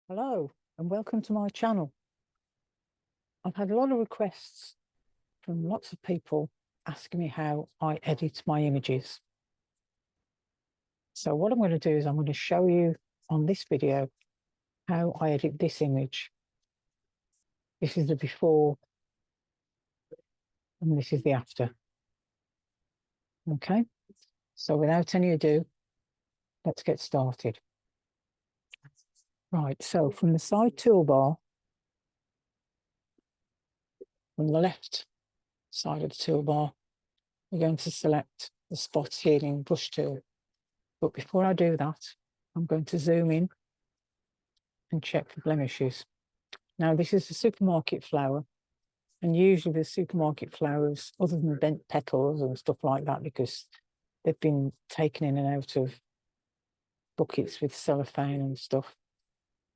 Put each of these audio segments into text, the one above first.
Hello and welcome to my channel. I've had a lot of requests from lots of people asking me how I edit my images. So what I'm going to do is I'm going to show you on this video how I edit this image. This is the before and this is the after. Okay, so without any ado, let's get started. Right, so from the side toolbar, from the left side of the toolbar, we're going to select the spot healing brush tool. But before I do that, I'm going to zoom in and check for blemishes. Now, this is a supermarket flower, and usually the supermarket flowers, other than bent petals and stuff like that, because they've been taken in and out of buckets with cellophane and stuff,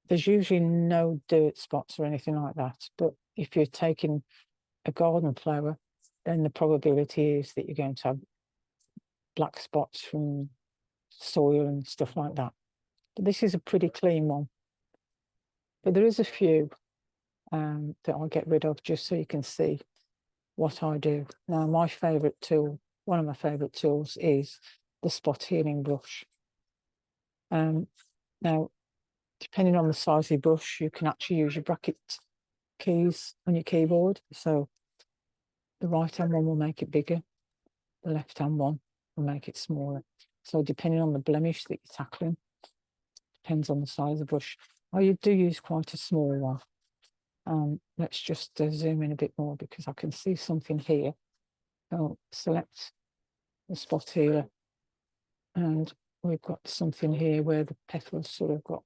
there's usually no dirt spots or anything like that. But if you're taking a garden flower, then the probability is that you're going to have black spots from soil and stuff like that. But this is a pretty clean one. But there is a few that I'll get rid of just so you can see what I do. Now, my favourite tool, one of my favourite tools is the spot healing brush. Now, depending on the size of your brush, you can actually use your bracket keys on your keyboard. So the right-hand one will make it bigger, the left-hand one will make it smaller. So depending on the blemish that you're tackling, depends on the size of the brush. I do use quite a small one. Let's just zoom in a bit more because I can see something here. I'll select the spot healer, and we've got something here where the petals sort of got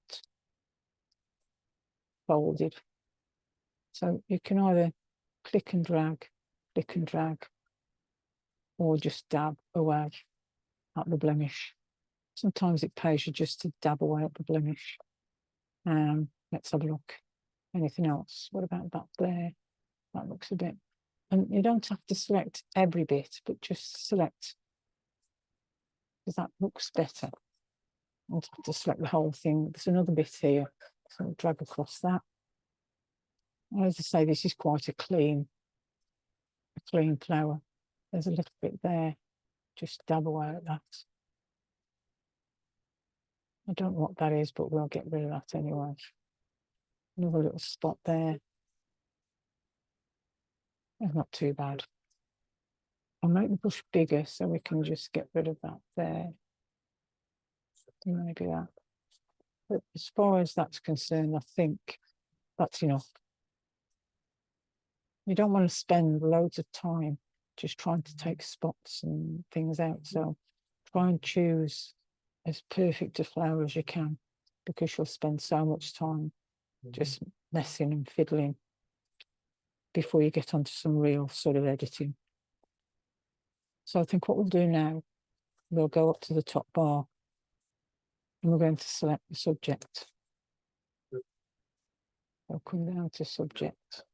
folded. So you can either click and drag, or just dab away at the blemish. Sometimes it pays you just to dab away at the blemish. Let's have a look. Anything else? What about that there? That looks a bit. And you don't have to select every bit, but just select, because that looks better. I don't have to select the whole thing. There's another bit here, so I'll drag across that. As I say, this is quite a clean flower. There's a little bit there. Just dab away at that. I don't know what that is, but we'll get rid of that anyway. Another little spot there. It's not too bad. I'll make the brush bigger so we can just get rid of that there. Maybe that. But as far as that's concerned, I think that's enough. You don't want to spend loads of time just trying to take spots and things out. So try and choose as perfect a flower as you can, because you'll spend so much time just messing and fiddling before you get onto some real sort of editing. So I think what we'll do now, we'll go up to the top bar and we're going to select the subject. I'll come down to subject.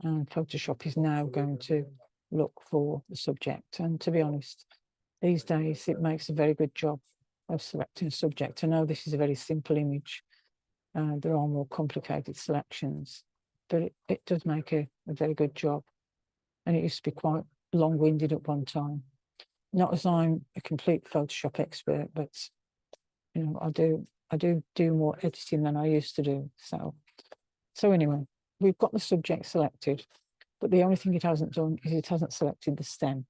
And Photoshop is now going to look for the subject. And to be honest, these days it makes a very good job of selecting a subject. I know this is a very simple image. There are more complicated selections, but it does make a very good job. And it used to be quite long-winded at one time. Not as I'm a complete Photoshop expert, but you know, I do more editing than I used to do. So anyway, we've got the subject selected, but the only thing it hasn't done is it hasn't selected the stem.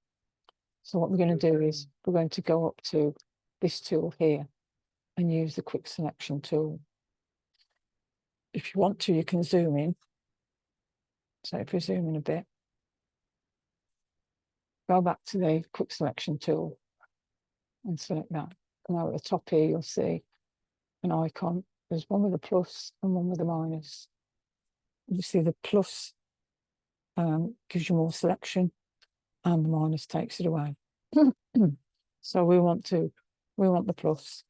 So what we're going to do is we're going to go up to this tool here and use the quick selection tool. If you want to, you can zoom in. So if we zoom in a bit, go back to the quick selection tool and select that. Now at the top here, you'll see an icon. There's one with a plus and one with a minus. You see the plus gives you more selection and the minus takes it away. So we want the plus,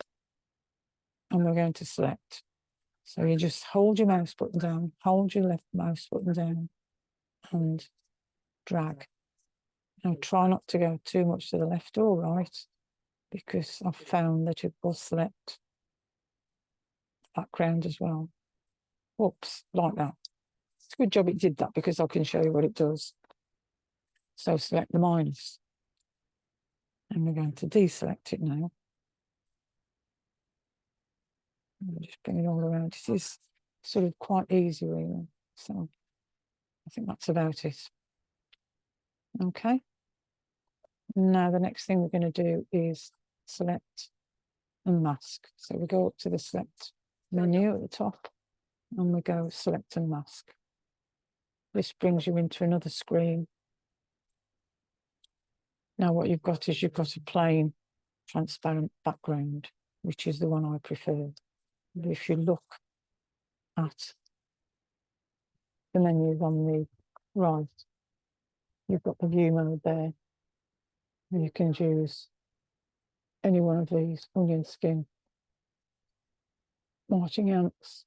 and we're going to select. So you just hold your mouse button down, hold your left mouse button down and drag. Now try not to go too much to the left or right, because I've found that it will select background as well. Oops, like that. It's a good job it did that because I can show you what it does. So select the minus. And we're going to deselect it now. I'll just bring it all around. It is sort of quite easy, really. So I think that's about it. Okay. Now the next thing we're going to do is select and mask. So we go up to the select menu at the top and we go select and mask. This brings you into another screen. Now what you've got is you've got a plain transparent background, which is the one I prefer. But if you look at the menus on the right, you've got the view mode there. And you can choose any one of these: onion skin, marching ants,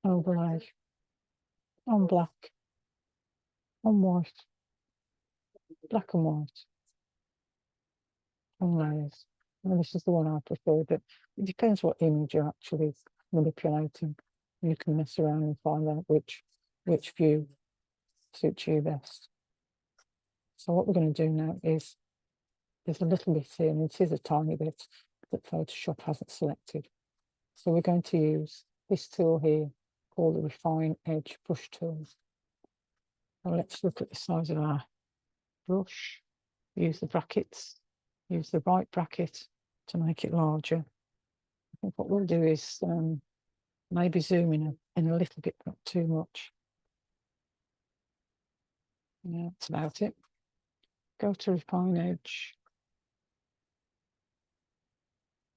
overlay, on black, on white, black and white, on layers. And this is the one I prefer, but it depends what image you're actually manipulating. You can mess around and find out which view suits you best. So what we're going to do now is, there's a little bit here, and it is a tiny bit that Photoshop hasn't selected. So we're going to use this tool here called the Refine Edge Brush Tool. Now let's look at the size of our brush. Use the brackets, use the right bracket to make it larger. I think what we'll do is maybe zoom in a little bit, not too much. Yeah, that's about it. Go to Refine Edge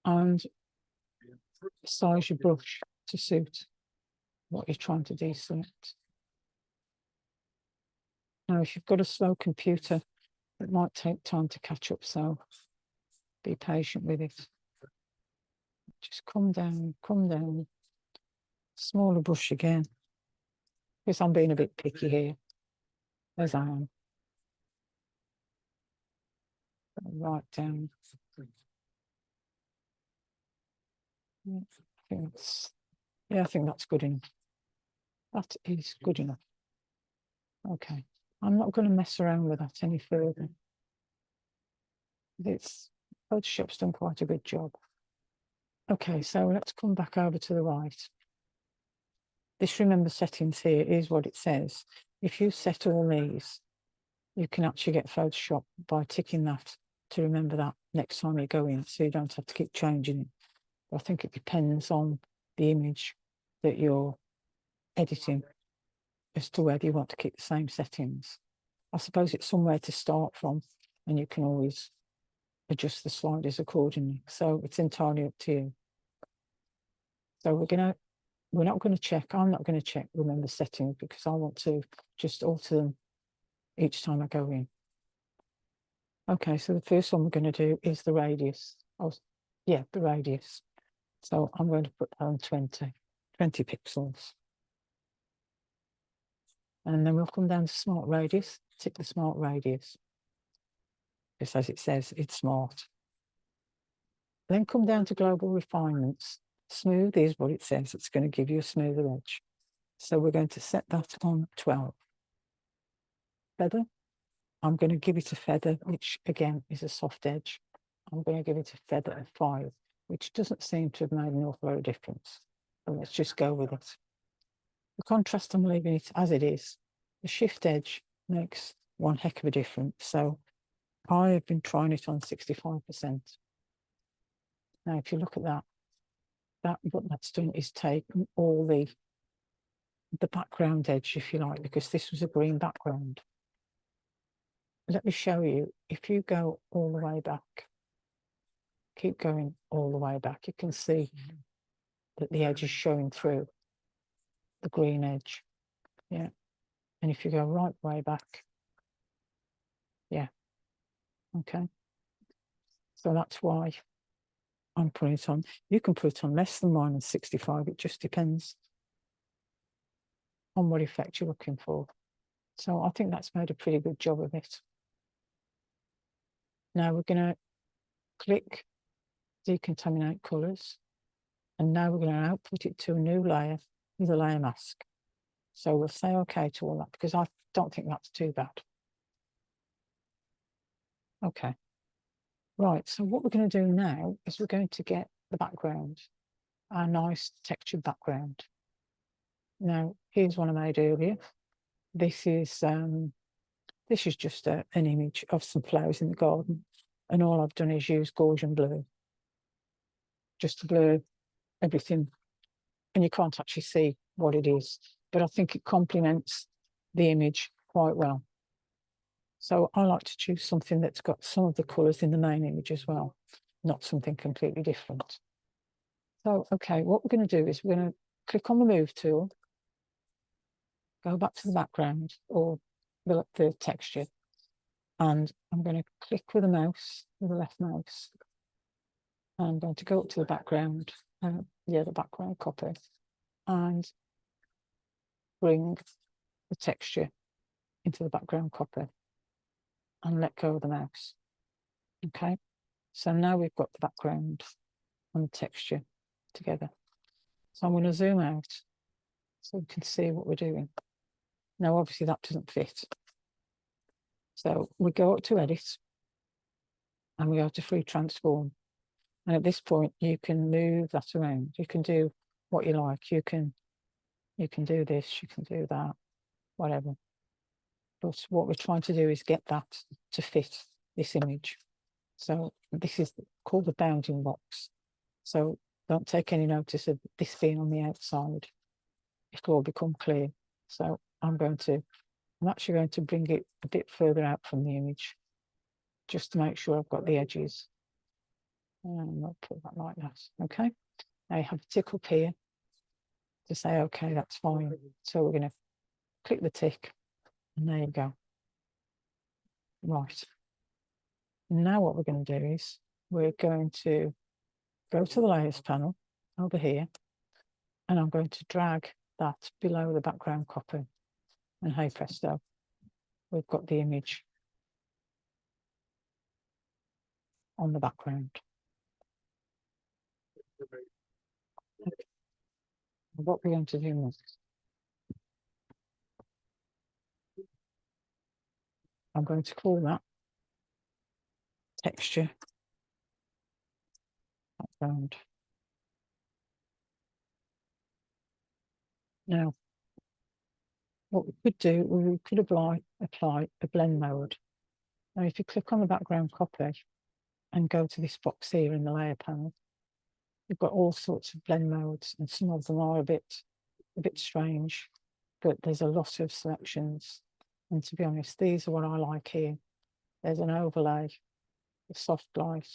and size your brush to suit what you're trying to deselect. Now, if you've got a slow computer, it might take time to catch up, so be patient with it. Just come down, smaller brush again, because I'm being a bit picky here, as I am. Right down. I think that's good enough. That is good enough. Okay, I'm not going to mess around with that any further. Photoshop's done quite a good job. Okay, so let's come back over to the right. This remember settings here is what it says. If you set all these, you can actually get Photoshop by ticking that to remember that next time you go in, so you don't have to keep changing it. But I think it depends on the image that you're editing as to whether you want to keep the same settings. I suppose it's somewhere to start from, and you can always adjust the sliders accordingly. So it's entirely up to you. So we're not going to check. I'm not going to check remember settings because I want to just alter them each time I go in. Okay, so the first one we're going to do is the radius. The radius. So I'm going to put that on 20 pixels. And then we'll come down to smart radius, tick the smart radius. Just as it says, it's smart. Then come down to global refinements. Smooth is what it says. It's going to give you a smoother edge. So we're going to set that on 12. Feather. I'm going to give it a feather, which again is a soft edge. I'm going to give it a feather of 5, which doesn't seem to have made an awful lot of difference. So let's just go with it. The contrast, I'm leaving it as it is. The shift edge makes one heck of a difference. So I have been trying it on 65%. Now, if you look at that, what that's done is taken all the background edge, if you like, because this was a green background. Let me show you. If you go all the way back, keep going all the way back, you can see that the edge is showing through the green edge. Yeah. And if you go right way back, yeah. Okay. So that's why I'm putting it on. You can put it on less than -65. It just depends on what effect you're looking for. So I think that's made a pretty good job of it. Now we're going to click decontaminate colours, And now we're going to output it to a new layer with a layer mask. So we'll say okay to all that because I don't think that's too bad. Okay. Right, so what we're going to do now is we're going to get the background, our nice textured background. Now, here's one I made earlier. This is just an image of some flowers in the garden, and all I've done is use Gaussian blur just to blur everything, and you can't actually see what it is, but I think it complements the image quite well. So I like to choose something that's got some of the colours in the main image as well, not something completely different. So, okay, what we're going to do is we're going to click on the Move tool, go back to the background or the texture, and I'm going to click with the mouse, with the left mouse. I'm going to go up to the background, the background copy, and bring the texture into the background copy and let go of the mouse. Okay, so now we've got the background and the texture together. So I'm going to zoom out so we can see what we're doing. Now, obviously that doesn't fit. So we go up to Edit and we go to Free Transform. And at this point, you can move that around. You can do what you like. You can do this, you can do that, whatever. But what we're trying to do is get that to fit this image. So this is called the bounding box. So don't take any notice of this being on the outside. It'll all become clear. So I'm actually going to bring it a bit further out from the image just to make sure I've got the edges. And I'll put that like that. Okay. Now you have a tick up here to say, okay, that's fine. So we're going to click the tick and there you go. Right. Now what we're going to do is we're going to go to the layers panel over here, and I'm going to drag that below the background copy. And hey presto, we've got the image on the background. What we're going to do next, I'm going to call that texture background. Now, what we could do, we could apply a blend mode. Now, if you click on the background copy and go to this box here in the layer panel, you've got all sorts of blend modes, and some of them are a bit strange, but there's a lot of selections. And to be honest, these are what I like here. There's an overlay, a soft light,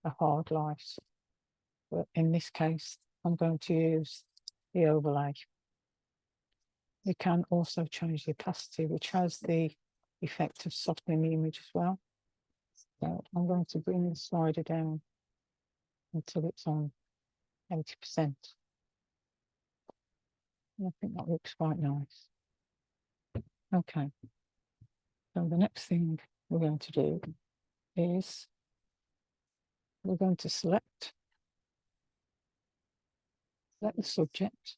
a hard light. But in this case, I'm going to use the overlay. You can also change the opacity, which has the effect of softening the image as well. So I'm going to bring the slider down until it's on 80%. I think that looks quite nice. Okay. So the next thing we're going to do is we're going to select the subject.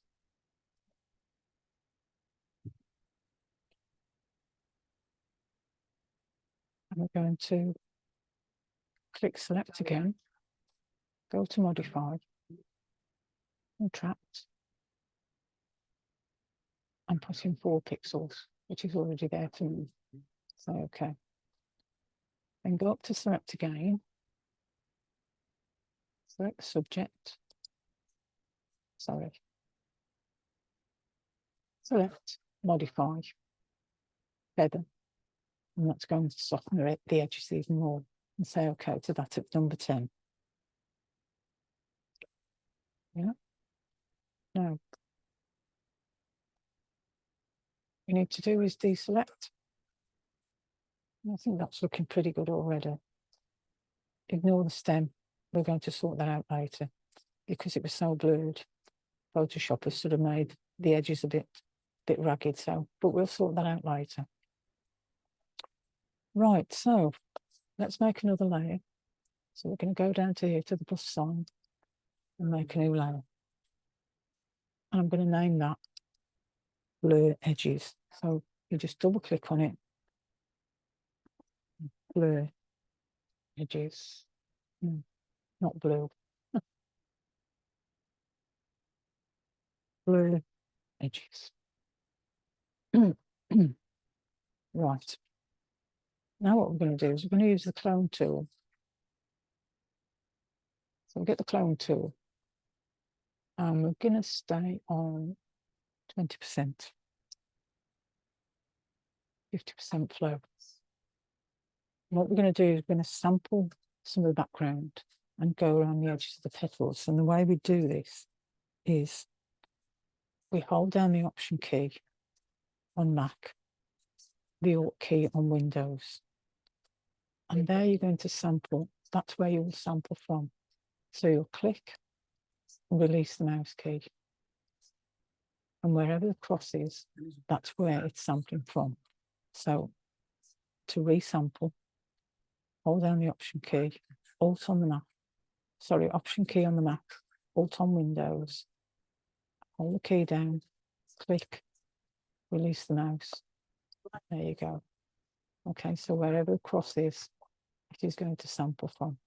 And we're going to click select again, go to modify, contract, and put in 4 pixels, which is already there for me. So, okay. Then go up to select again, select the subject, select modify, feather, and that's going to soften the edges even more, and say okay to that at number 10. Yeah. Now, you need to do is deselect. I think that's looking pretty good already. Ignore the stem. We're going to sort that out later because it was so blurred. Photoshop has sort of made the edges a bit ragged, so, but we'll sort that out later. Right, so let's make another layer. So we're going to go down to here to the plus sign, and make a new layer. And I'm going to name that Blur Edges. So you just double click on it, Blur Edges, not blue, Blur Edges. Right. Now what we're going to do is we're going to use the clone tool. So we'll get the clone tool and we're going to stay on 20%, 50% flow. What we're going to do is we're going to sample some of the background and go around the edges of the petals. And the way we do this is we hold down the Option key on Mac, the Alt key on Windows. And there you're going to sample. That's where you will sample from. So you'll click and release the mouse key. And wherever the cross is, that's where it's sampling from. So to resample, hold down the Option key, Alt on the Mac, sorry, Option key on the Mac, Alt on Windows, hold the key down, click, release the mouse. There you go. Okay, so wherever the cross is, it is going to sample from.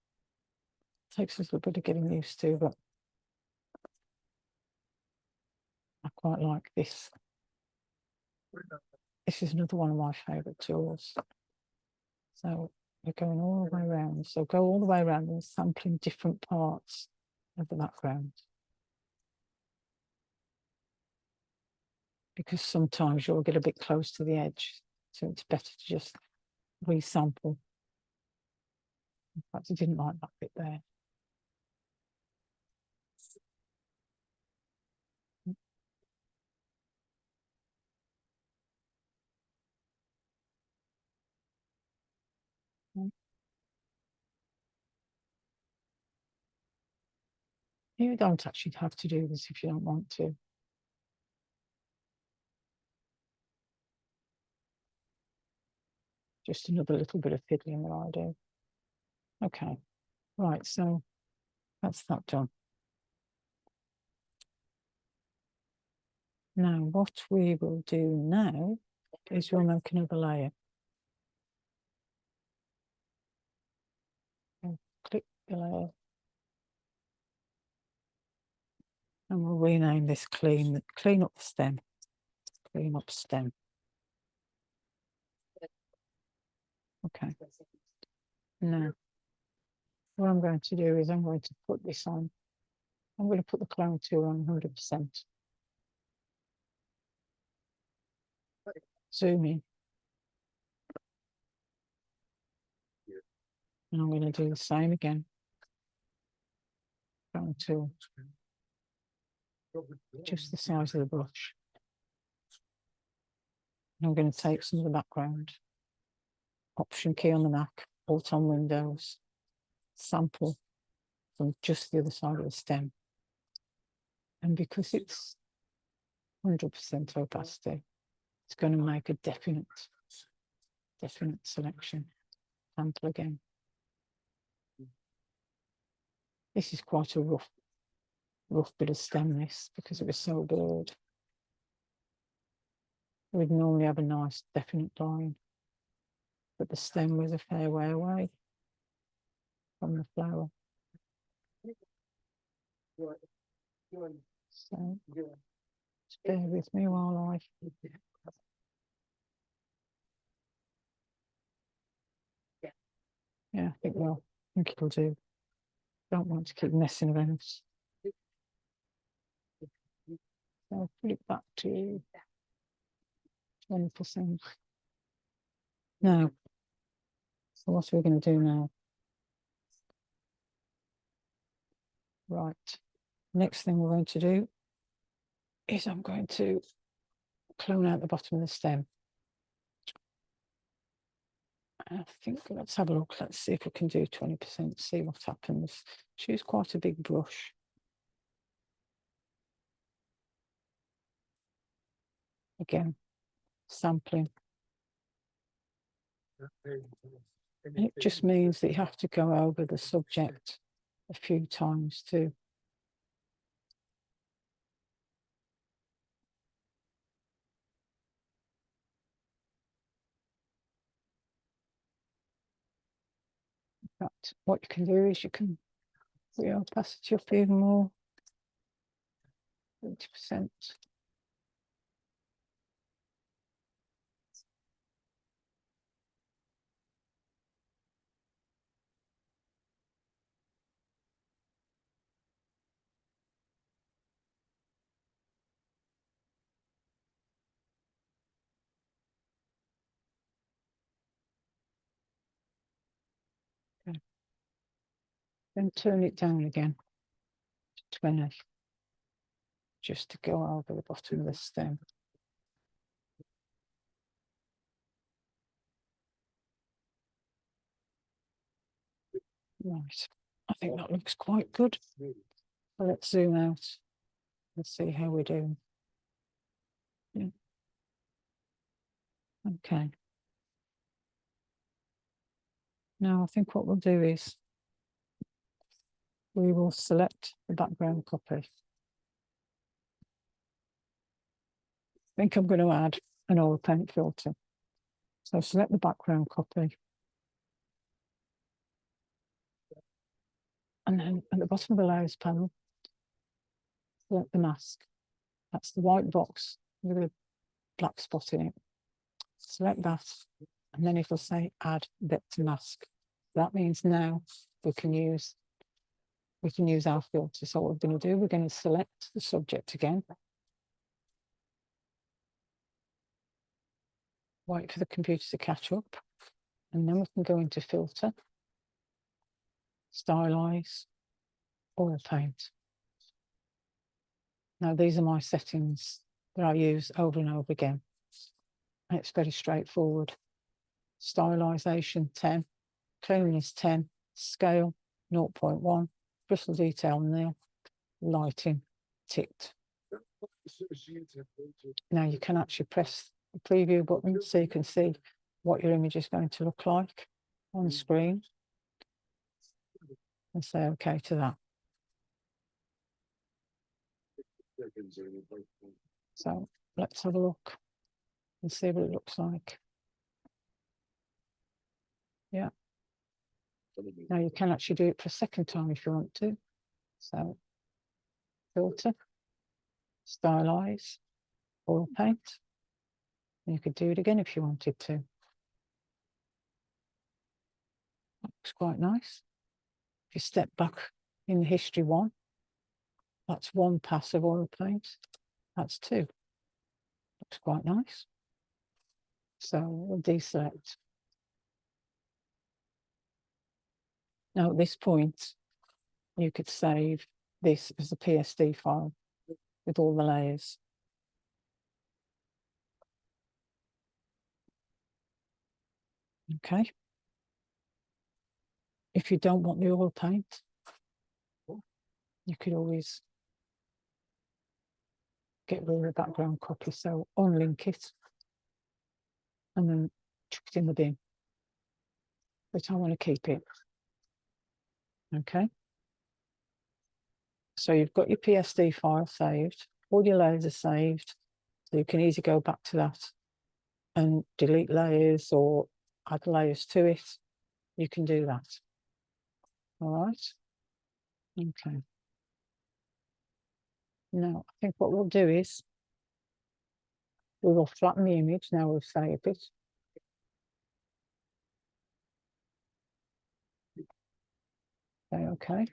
Takes a little bit of getting used to, but I quite like this. This is another one of my favourite tools. So we're going all the way around. So go all the way around and sampling different parts of the background. Because sometimes you'll get a bit close to the edge. So it's better to just resample. In fact, I didn't like that bit there. You don't actually have to do this if you don't want to. Just another little bit of fiddling that I do. Okay, right, so that's that done. Now, what we will do now is we'll make another layer. I'll click the layer. And we'll rename this clean up the stem. Clean up stem. Okay. Now, what I'm going to do is I'm going to put this on. I'm going to put the clone tool on 100%. Zoom in. And I'm going to do the same again. Clone tool. Just the size of the brush. And I'm going to take some of the background. Option key on the Mac, Alt on Windows. Sample from just the other side of the stem. And because it's 100% opacity, it's going to make a definite selection. Sample again. This is quite a rough bit of stem, this, because it was so blurred. We'd normally have a nice definite line, but the stem was a fair way away from the flower. So just bear with me while yeah, I think it'll do. Don't want to keep messing around. So I'll put it back to 20%. Now, so what are we going to do now? Right. Next thing we're going to do is I'm going to clone out the bottom of the stem. I think let's have a look. Let's see if we can do 20%, see what happens. Choose quite a big brush. Again, sampling. And it just means that you have to go over the subject a few times to But what you can do is you can put your opacity up even more, 20%. Okay. Then turn it down again to 20, just to go over the bottom of the stem. Right, I think that looks quite good. So let's zoom out and see how we're doing. Yeah. Okay. Now I think what we'll do is we will select the background copy. I think I'm going to add an oil paint filter. So select the background copy. And then at the bottom of the layers panel, select the mask. That's the white box with a black spot in it. Select that, and then it'll say add vector mask. That means now we can use our filter. So what we're going to do, we're going to select the subject again. Wait for the computer to catch up, and then we can go into filter, stylize, oil paint. Now these are my settings that I use over and over again. And it's very straightforward. Stylization 10, cleanliness 10, scale 0.1, bristle detail nil, lighting ticked. Now you can actually press the preview button so you can see what your image is going to look like on the screen and say okay to that. So let's have a look and see what it looks like. Yeah. Now you can actually do it for a second time if you want to. So filter, stylize, oil paint. And you could do it again if you wanted to. Looks quite nice. If you step back in the history one, that's one pass of oil paint. That's two. Looks quite nice. So we'll deselect. Now at this point, you could save this as a PSD file with all the layers. Okay. If you don't want the oil paint, you could always get rid of the background copy. So unlink it and then chuck it in the bin. But I want to keep it. Okay. So you've got your PSD file saved, all your layers are saved. So you can easily go back to that and delete layers or add layers to it. You can do that. All right. Okay. Now, I think what we'll do is we will flatten the image. Now we've saved it. Okay.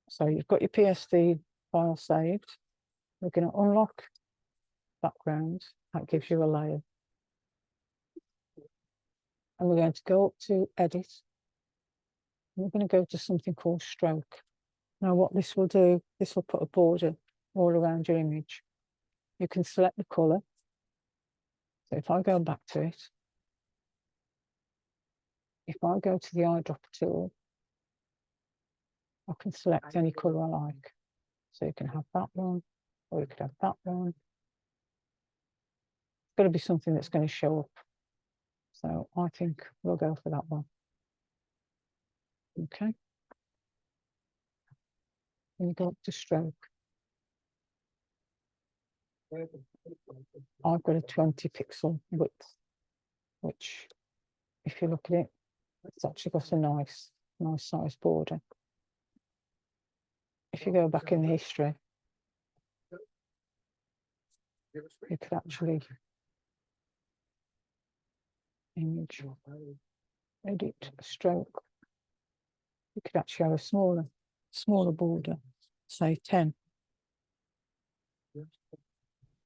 So you've got your PSD file saved. We're going to unlock background. That gives you a layer. And we're going to go up to edit. And we're going to go to something called stroke. Now what this will do, this will put a border all around your image. You can select the colour. So if I go back to it, if I go to the eyedropper tool, I can select any colour I like. So you can have that one, or you could have that one. It's got to be something that's going to show up. So I think we'll go for that one. Okay. And you go up to stroke. I've got a 20 pixel width, which if you look at it, It's actually got a nice size border. If you go back in the history, you could actually image, edit, stroke. You could actually have a smaller border, say 10.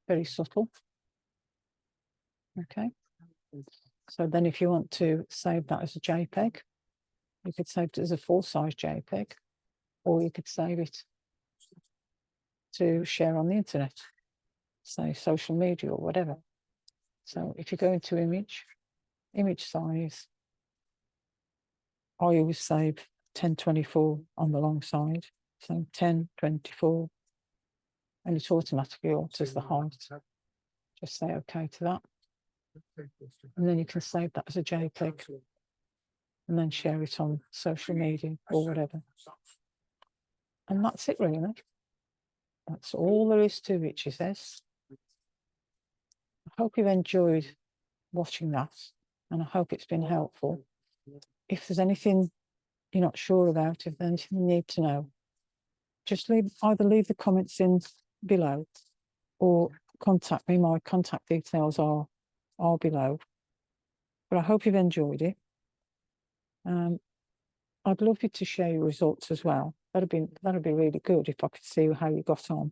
Very subtle. Okay. So then if you want to save that as a JPEG, you could save it as a full-size JPEG, or you could save it to share on the internet, say social media or whatever. So if you go into image size, I always save 1024 on the long side. So 1024, and it automatically alters the height. Just say OK to that. And then you can save that as a JPEG and then share it on social media or whatever. And that's it, really. That's all there is to it, she says. I hope you've enjoyed watching that, and I hope it's been helpful. If there's anything you're not sure about, if there's anything you need to know, just either leave the comments in below or contact me. My contact details are below. But I hope you've enjoyed it. I'd love you to share your results as well. That'd be really good if I could see how you got on.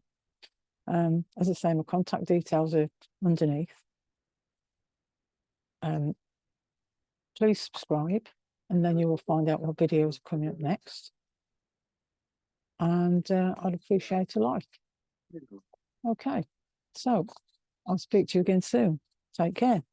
As I say, my contact details are underneath. Please subscribe, and then you will find out what videos are coming up next. And I'd appreciate a like. Okay, so I'll speak to you again soon. Take care.